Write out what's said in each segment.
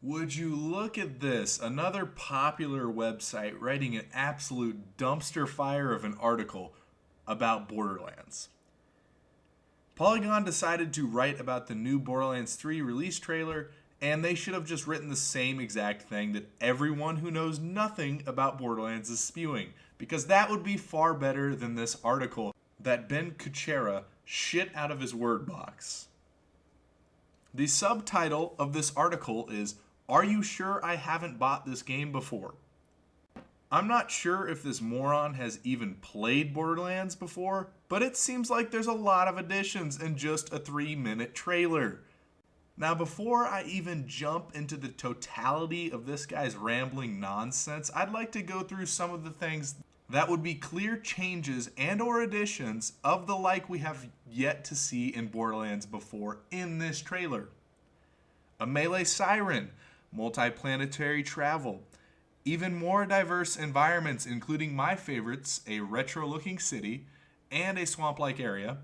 Would you look at this? Another popular website writing an absolute dumpster fire of an article about Borderlands. Polygon decided to write about the new Borderlands 3 release trailer, and they should have just written the same exact thing that everyone who knows nothing about Borderlands is spewing, because that would be far better than this article that Ben Kuchera shit out of his word box. The subtitle of this article is, "Are you sure I haven't bought this game before?" I'm not sure if this moron has even played Borderlands before, but it seems like there's a lot of additions in just a 3-minute trailer. Now, before I even jump into the totality of this guy's rambling nonsense, I'd like to go through some of the things that would be clear changes and or additions of the like we have yet to see in Borderlands before in this trailer. A melee siren, multi-planetary travel, even more diverse environments including my favorites, a retro-looking city and a swamp-like area,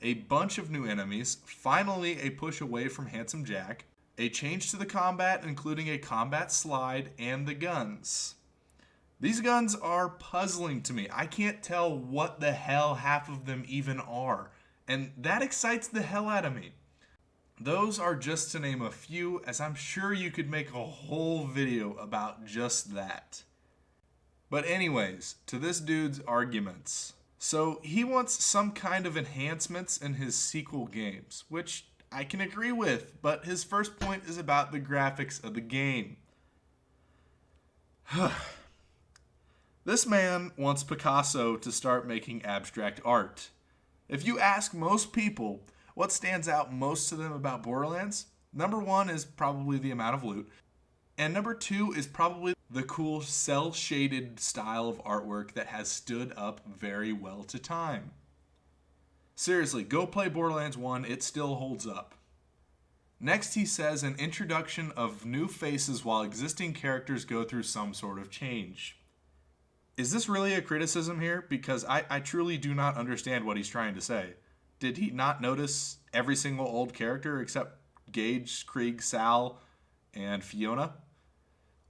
a bunch of new enemies, finally a push away from Handsome Jack, a change to the combat including a combat slide, and the guns. These guns are puzzling to me. I can't tell what the hell half of them even are, and that excites the hell out of me. Those are just to name a few, as I'm sure you could make a whole video about just that. But anyways, to this dude's arguments. So he wants some kind of enhancements in his sequel games, which I can agree with, but his first point is about the graphics of the game. This man wants Picasso to start making abstract art. If you ask most people what stands out most to them about Borderlands, number one is probably the amount of loot, and number two is probably the cool cel-shaded style of artwork that has stood up very well to time. Seriously, go play Borderlands 1, it still holds up. Next he says an introduction of new faces while existing characters go through some sort of change. Is this really a criticism here? Because I truly do not understand what he's trying to say. Did he not notice every single old character except Gage, Krieg, Sal, and Fiona?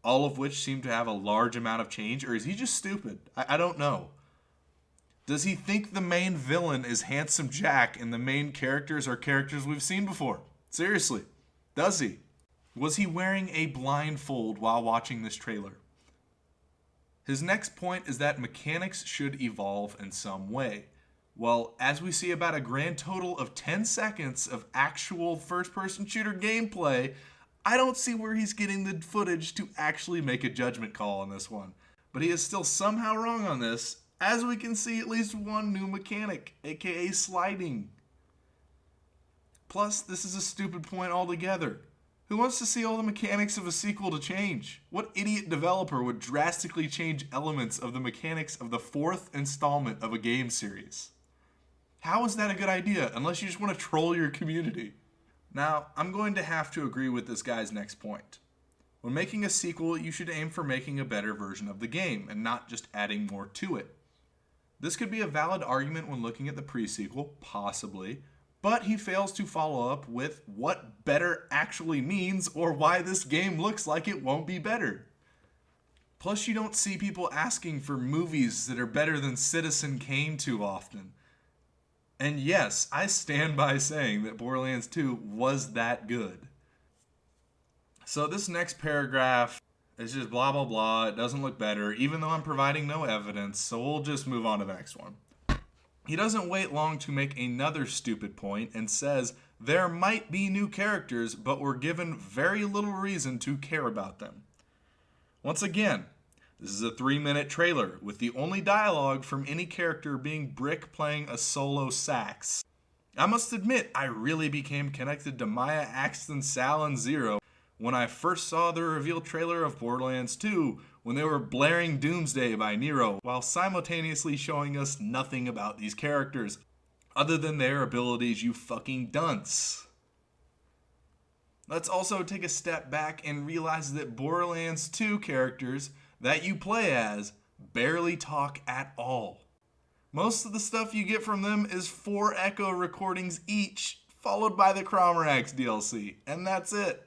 All of which seem to have a large amount of change, or is he just stupid? I don't know. Does he think the main villain is Handsome Jack and the main characters are characters we've seen before? Seriously, does he? Was he wearing a blindfold while watching this trailer? His next point is that mechanics should evolve in some way. Well, as we see about a grand total of 10 seconds of actual first-person shooter gameplay, I don't see where he's getting the footage to actually make a judgment call on this one. But he is still somehow wrong on this, as we can see at least one new mechanic, aka sliding. Plus, this is a stupid point altogether. Who wants to see all the mechanics of a sequel to change? What idiot developer would drastically change elements of the mechanics of the 4th installment of a game series? How is that a good idea, unless you just want to troll your community? Now, I'm going to have to agree with this guy's next point. When making a sequel, you should aim for making a better version of the game, and not just adding more to it. This could be a valid argument when looking at the pre-sequel, possibly, but he fails to follow up with what better actually means or why this game looks like it won't be better. Plus, you don't see people asking for movies that are better than Citizen Kane too often. And yes, I stand by saying that Borderlands 2 was that good. So this next paragraph is just blah blah blah, it doesn't look better, even though I'm providing no evidence, so we'll just move on to the next one. He doesn't wait long to make another stupid point and says there might be new characters, but we're given very little reason to care about them. Once again, this is a 3-minute trailer with the only dialogue from any character being Brick playing a solo sax. I must admit, I really became connected to Maya, Axton, Sal, and Zero when I first saw the reveal trailer of Borderlands 2 when they were blaring Doomsday by Nero while simultaneously showing us nothing about these characters other than their abilities, you fucking dunce. Let's also take a step back and realize that Borderlands 2 characters that you play as barely talk at all. Most of the stuff you get from them is 4 echo recordings each, followed by the Cromerax DLC, and that's it.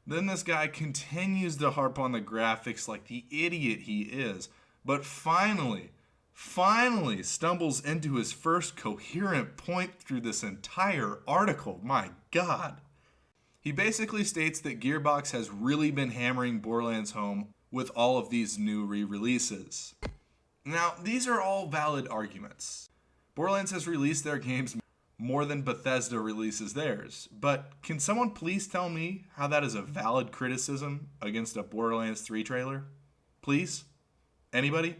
Then this guy continues to harp on the graphics like the idiot he is, but finally stumbles into his first coherent point through this entire article. My God. He basically states that Gearbox has really been hammering Borderlands home with all of these new re-releases. Now, these are all valid arguments. Borderlands has released their games more than Bethesda releases theirs, but can someone please tell me how that is a valid criticism against a Borderlands 3 trailer? Please? Anybody?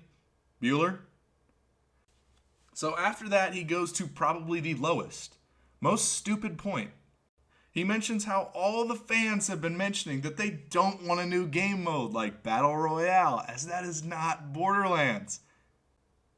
Bueller? So after that, he goes to probably the lowest, most stupid point. He mentions how all the fans have been mentioning that they don't want a new game mode like Battle Royale, as that is not Borderlands.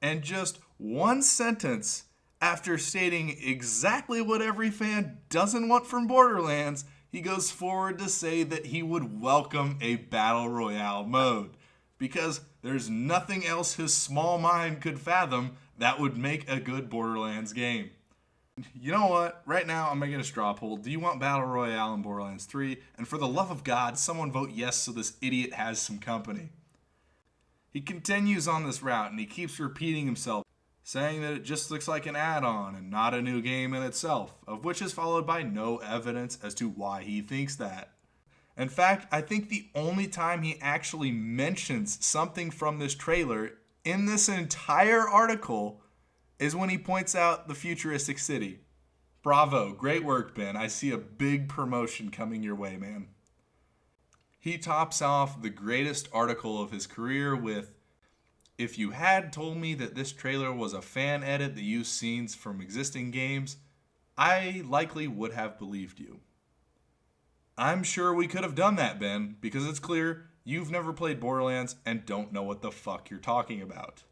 And just one sentence after stating exactly what every fan doesn't want from Borderlands, he goes forward to say that he would welcome a Battle Royale mode, because there's nothing else his small mind could fathom that would make a good Borderlands game. You know what? Right now, I'm making a straw poll. Do you want Battle Royale in Borderlands 3? And for the love of God, someone vote yes so this idiot has some company. He continues on this route and he keeps repeating himself, saying that it just looks like an add-on and not a new game in itself, of which is followed by no evidence as to why he thinks that. In fact, I think the only time he actually mentions something from this trailer in this entire article is when he points out the futuristic city. Bravo, great work, Ben. I see a big promotion coming your way, man. He tops off the greatest article of his career with, "If you had told me that this trailer was a fan edit that used scenes from existing games, I likely would have believed you." I'm sure we could have done that, Ben, because it's clear you've never played Borderlands and don't know what the fuck you're talking about.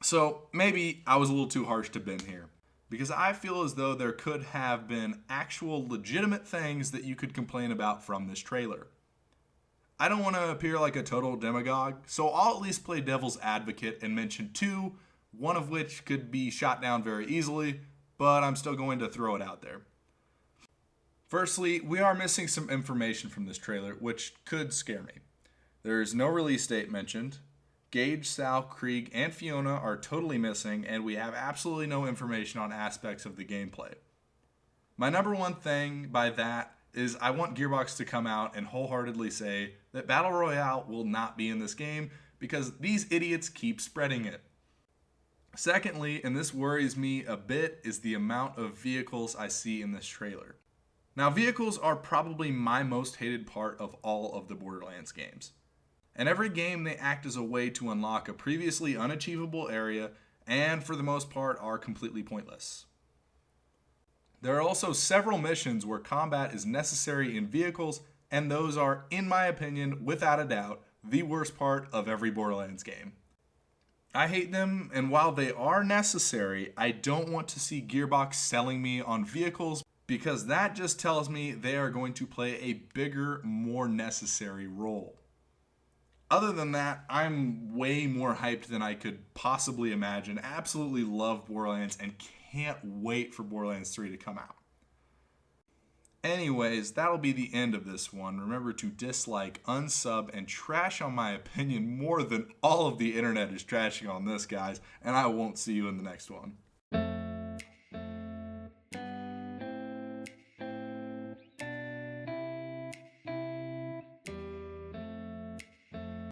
So maybe I was a little too harsh to Ben here, because I feel as though there could have been actual legitimate things that you could complain about from this trailer. I don't want to appear like a total demagogue, so I'll at least play devil's advocate and mention two, one of which could be shot down very easily, but I'm still going to throw it out there. Firstly, we are missing some information from this trailer, which could scare me. There is no release date mentioned. Gage, Sal, Krieg, and Fiona are totally missing, and we have absolutely no information on aspects of the gameplay. My number one thing by that is I want Gearbox to come out and wholeheartedly say that Battle Royale will not be in this game because these idiots keep spreading it. Secondly, and this worries me a bit, is the amount of vehicles I see in this trailer. Now, vehicles are probably my most hated part of all of the Borderlands games. In every game, they act as a way to unlock a previously unachievable area, and for the most part are completely pointless. There are also several missions where combat is necessary in vehicles, and those are, in my opinion, without a doubt, the worst part of every Borderlands game. I hate them, and while they are necessary, I don't want to see Gearbox selling me on vehicles, because that just tells me they are going to play a bigger, more necessary role. Other than that, I'm way more hyped than I could possibly imagine. Absolutely love Borderlands and can't wait for Borderlands 3 to come out. Anyways, that'll be the end of this one. Remember to dislike, unsub, and trash on my opinion more than all of the internet is trashing on this, guys, and I won't see you in the next one.